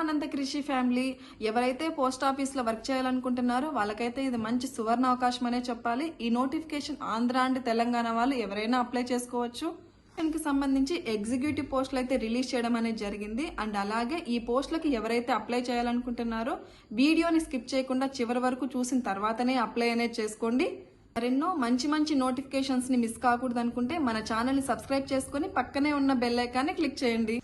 అనంత కృషి ఫ్యామిలీ, ఎవరైతే పోస్ట్ ఆఫీస్లో వర్క్ చేయాలనుకుంటున్నారో వాళ్ళకైతే ఇది మంచి సువర్ణ అవకాశం అనే చెప్పాలి. ఈ నోటిఫికేషన్ ఆంధ్ర అండ్ తెలంగాణ వాళ్ళు ఎవరైనా అప్లై చేసుకోవచ్చు. దీనికి సంబంధించి ఎగ్జిక్యూటివ్ పోస్టులు అయితే రిలీజ్ చేయడం అనేది జరిగింది. అండ్ అలాగే ఈ పోస్టులకి ఎవరైతే అప్లై చేయాలనుకుంటున్నారో వీడియోని స్కిప్ చేయకుండా చివరి వరకు చూసిన తర్వాతనే అప్లై అనేది చేసుకోండి. మరెన్నో మంచి మంచి నోటిఫికేషన్స్ ని మిస్ కాకూడదు అనుకుంటే మన ఛానల్ని సబ్స్క్రైబ్ చేసుకుని పక్కనే ఉన్న బెల్ ఐకాన్ని క్లిక్ చేయండి.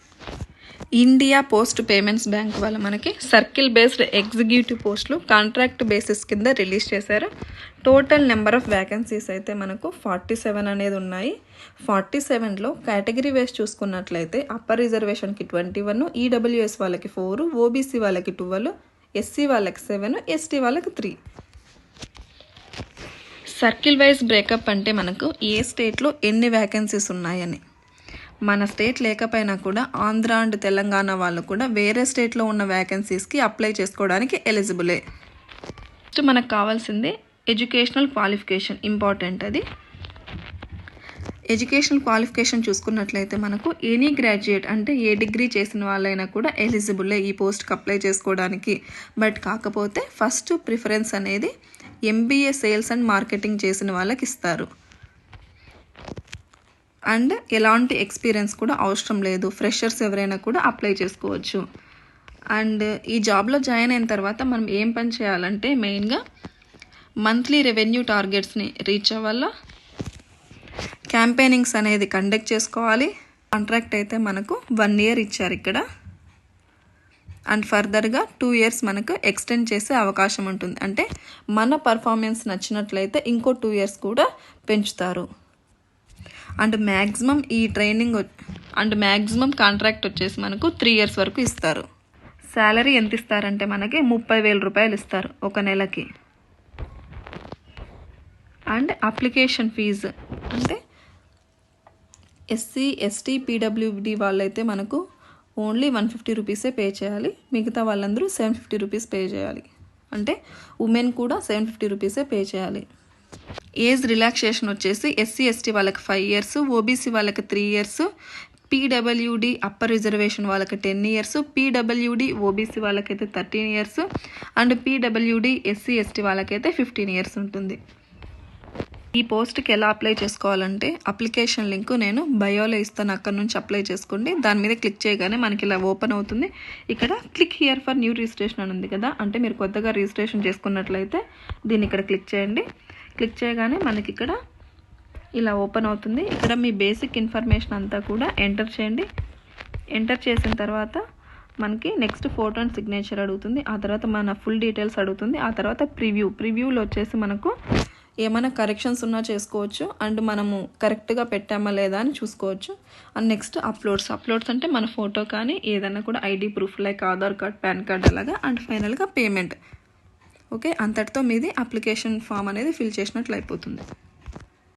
ఇండియా పోస్ట్ పేమెంట్స్ బ్యాంక్ వాళ్ళు మనకి సర్కిల్ బేస్డ్ ఎగ్జిక్యూటివ్ పోస్టులు కాంట్రాక్ట్ బేసిస్ కింద రిలీజ్ చేశారు. టోటల్ నెంబర్ ఆఫ్ వ్యాకెన్సీస్ అయితే మనకు 47 అనేది ఉన్నాయి. 47లో కేటగిరీ వైజ్ చూసుకున్నట్లయితే అప్పర్ రిజర్వేషన్కి 21, ఈడబ్ల్యూఎస్ వాళ్ళకి 4, ఓబీసీ వాళ్ళకి 12, ఎస్సీ వాళ్ళకి 7, ఎస్టీ వాళ్ళకి 3. సర్కిల్ వైజ్ బ్రేకప్ అంటే మనకు ఏ స్టేట్లో ఎన్ని వ్యాకెన్సీస్ ఉన్నాయని. మన స్టేట్ లేకపోయినా కూడా ఆంధ్ర అండ్ తెలంగాణ వాళ్ళు కూడా వేరే స్టేట్లో ఉన్న వ్యాకెన్సీస్కి అప్లై చేసుకోవడానికి ఎలిజిబులే. ఫస్ట్ మనకు కావాల్సింది ఎడ్యుకేషనల్ క్వాలిఫికేషన్, ఇంపార్టెంట్. అది ఎడ్యుకేషనల్ క్వాలిఫికేషన్ చూసుకున్నట్లయితే మనకు ఎనీ గ్రాడ్యుయేట్ అంటే ఏ డిగ్రీ చేసిన వాళ్ళైనా కూడా ఎలిజిబులే ఈ పోస్ట్కి అప్లై చేసుకోవడానికి. బట్ కాకపోతే ఫస్ట్ ప్రిఫరెన్స్ అనేది ఎంబీఏ సేల్స్ అండ్ మార్కెటింగ్ చేసిన వాళ్ళకి ఇస్తారు. అండ్ ఎలాంటి ఎక్స్పీరియన్స్ కూడా అవసరం లేదు, ఫ్రెషర్స్ ఎవరైనా కూడా అప్లై చేసుకోవచ్చు. అండ్ ఈ జాబ్లో జాయిన్ అయిన తర్వాత మనం ఏం పని చేయాలంటే మెయిన్గా మంత్లీ రెవెన్యూ టార్గెట్స్ని రీచ్ అవ్వాలా, క్యాంపెయినింగ్స్ అనేది కండక్ట్ చేసుకోవాలి. కాంట్రాక్ట్ అయితే మనకు 1 year ఇచ్చారు ఇక్కడ. అండ్ ఫర్దర్గా 2 years మనకు ఎక్స్టెండ్ చేసే అవకాశం ఉంటుంది. అంటే మన పర్ఫార్మెన్స్ నచ్చినట్లయితే ఇంకో 2 years కూడా పెంచుతారు. అండ్ మ్యాక్సిమం ఈ ట్రైనింగ్ మ్యాక్సిమం కాంట్రాక్ట్ వచ్చేసి మనకు 3 years వరకు ఇస్తారు. శాలరీ ఎంత ఇస్తారంటే మనకి 30,000 రూపాయలు ఇస్తారు ఒక నెలకి. అండ్ అప్లికేషన్ ఫీజు అంటే ఎస్సీ, ఎస్టీ, పీడబ్ల్యూడి వాళ్ళైతే మనకు ఓన్లీ 150 రూపీసే పే చేయాలి. మిగతా వాళ్ళందరూ 750 రూపీస్ పే చేయాలి. అంటే ఉమెన్ కూడా 750 రూపీసే పే చేయాలి. ఏజ్ రిలాక్సేషన్ వచ్చేసి ఎస్సీ, ఎస్టీ వాళ్ళకి 5 years, ఓబీసీ వాళ్ళకి 3 years, పీడబ్ల్యూడి అప్పర్ రిజర్వేషన్ వాళ్ళకి 10 years, పీడబ్ల్యూడి ఓబీసీ వాళ్ళకైతే 13 years, and PWD SC, ST వాళ్ళకైతే 15 years ఉంటుంది. ఈ పోస్ట్కి ఎలా అప్లై చేసుకోవాలంటే అప్లికేషన్ లింక్ నేను బయోలో ఇస్తాను, అక్కడ నుంచి అప్లై చేసుకోండి. దాని మీద క్లిక్ చేయగానే మనకి ఇలా ఓపెన్ అవుతుంది. ఇక్కడ click here for new registration అని ఉంది కదా, అంటే మీరు కొత్తగా రిజిస్ట్రేషన్ చేసుకున్నట్లయితే దీన్ని ఇక్కడ క్లిక్ చేయండి. క్లిక్ చేయగానే మనకి ఇక్కడ ఇలా ఓపెన్ అవుతుంది. ఇక్కడ మీ బేసిక్ ఇన్ఫర్మేషన్ అంతా కూడా ఎంటర్ చేయండి. ఎంటర్ చేసిన తర్వాత మనకి నెక్స్ట్ ఫోటో అండ్ సిగ్నేచర్ అడుగుతుంది. ఆ తర్వాత మన ఫుల్ డీటెయిల్స్ అడుగుతుంది. ఆ తర్వాత ప్రివ్యూలో వచ్చేసి మనకు ఏమైనా కరెక్షన్స్ ఉన్నా చేసుకోవచ్చు. అండ్ మనము కరెక్ట్గా పెట్టామా లేదా అని చూసుకోవచ్చు. అండ్ నెక్స్ట్ అప్లోడ్స్ అంటే మన ఫోటో కానీ ఏదైనా కూడా ID proof like Aadhaar card, pan card అలాగా. అండ్ ఫైనల్గా పేమెంట్. ఓకే, అంతటితో మీది అప్లికేషన్ ఫామ్ అనేది ఫిల్ చేసినట్లు అయిపోతుంది.